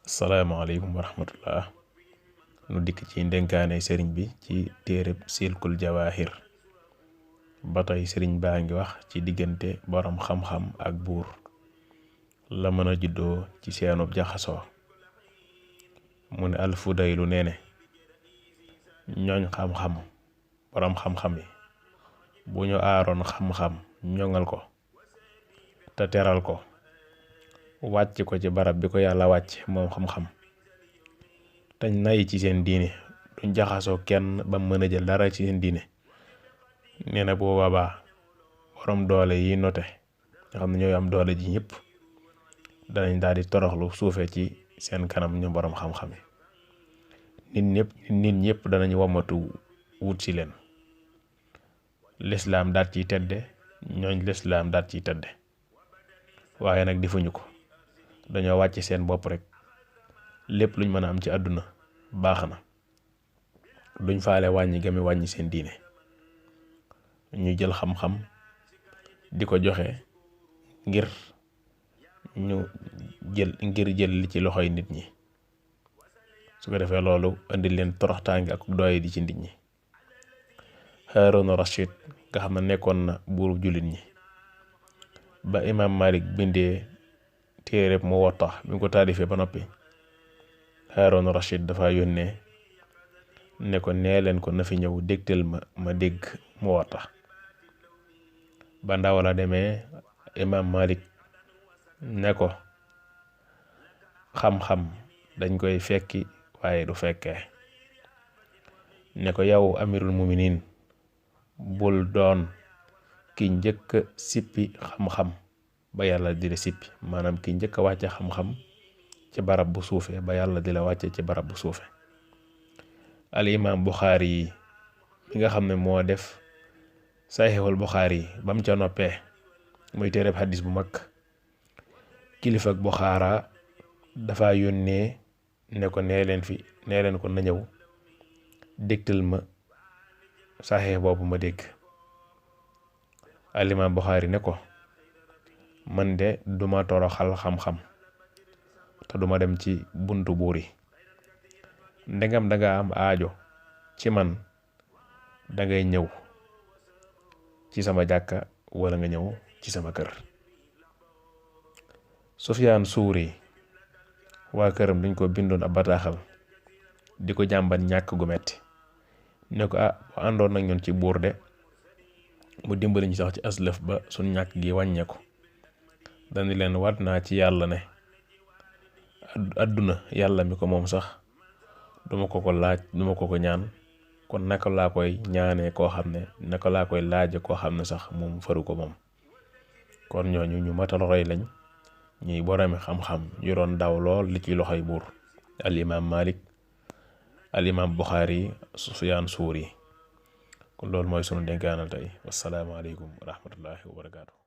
asalaamaaleykum wa rahmatullah. nu dikk ci ndénkaane sëriñ bi ci téereb silkul jawaahir. ba tey sëriñ baa ngi wax ci diggante borom xam-xam ak buur la mën a juddoo ci seenub jaxasoo. mu ne alfudaylu nee ne ñooñ xam-xam borom xam-xam yi bu ñu aaroon xam-xam ñoŋal ko te teral ko wàcc ko ci barab bi ko yàlla wàcc moom xam-xam tañ nay ci seen diine duñ jaxasoo kenn ba mën a jël dara ci seen diine. nee na boo boobaa borom doole yi note nga xam ne ñooy am doole ji ñëpp danañ daal di toroxlu suufe ci seen kanam ñu borom xam-xam yi. nit ñëpp danañ womatu wut si leen. lislaam daat ciy tedde ñooñ lislaam daat ciy tedde waaye nag defuñu ko, dañoo wàcc seen bopp rek. lépp luñ mën a am ci àdduna baax na, duñ faale wàññi gami wàññi seen diine. ñu jël xam-xam di ko joxe ngir jël li ci loxoy nit ñi, su ko defee loolu indi leen toroxtaange ak doye di ci nit ñi. Haaruna Rashid nga xam ne nekkoon na buuru jullit ñi ba imaam Malik bindee téereb Muwatta bi nga ko taalifee ba noppi, Haaruna Rashid dafa yónnee ne ko nee leen ko na fi ñëw dégtal ma dégg Muwatta. ba ndaw la demee imaam Malik ne ko xam-xam dañ koy fekki waaye du fekkee. ne ko yow amirul muminin bul doon ki njëkk sippi xam-xam ba yàlla di la sippi, maanaam ki njëkk a wàcce xam-xam ci barab bu suufe ba yàlla di la wàcce ci barab bu suufe. al imam Buxaari yi mi nga xam ne moo def saxiixul Buxaari yi ba mu ca noppee muy téereb xaddis bu mag, kilifa ak Buxaara dafa yónnee ne ko nee leen ko na ñëw dégtal ma saxiix boobu ma dégg. al imam Buxaari ne ko man de duma toroxal xam-xam te duma dem ci buntu buur yi. ndegam danga am aajo ci man dangay ñëw ci sama jàkka wala nga ñëw ci sama kër. Sufyaan Suuri waa këram dañ ko bindoon ab bataaxal di ko jàmbat ñàkk gu metti ne ko bu àndoon nag ñun ci buur de mu dimbali ñu sax ci aslëf ba suñ ñàkk gi wàññeeku. dañu leen waat naa ci yàlla ne àdduna yàlla mi ko moom sax duma ko laaj, duma ko ñaan, kon naka laa koy ñaanee koo xam ne, naka laa koy laaje koo xam ne sax moom faru ko moom. kon ñooñu ñu matal roy lañ, ñuy boromi xam-xam yu doon daw lool li ci loxoy buur. al imam Malik, al imam Buxaari, Sufyaan Suuri. kon loolu mooy sunu dénkaanal tey. wassalaamu aleykum wa rahmatullahi wa barakaatu.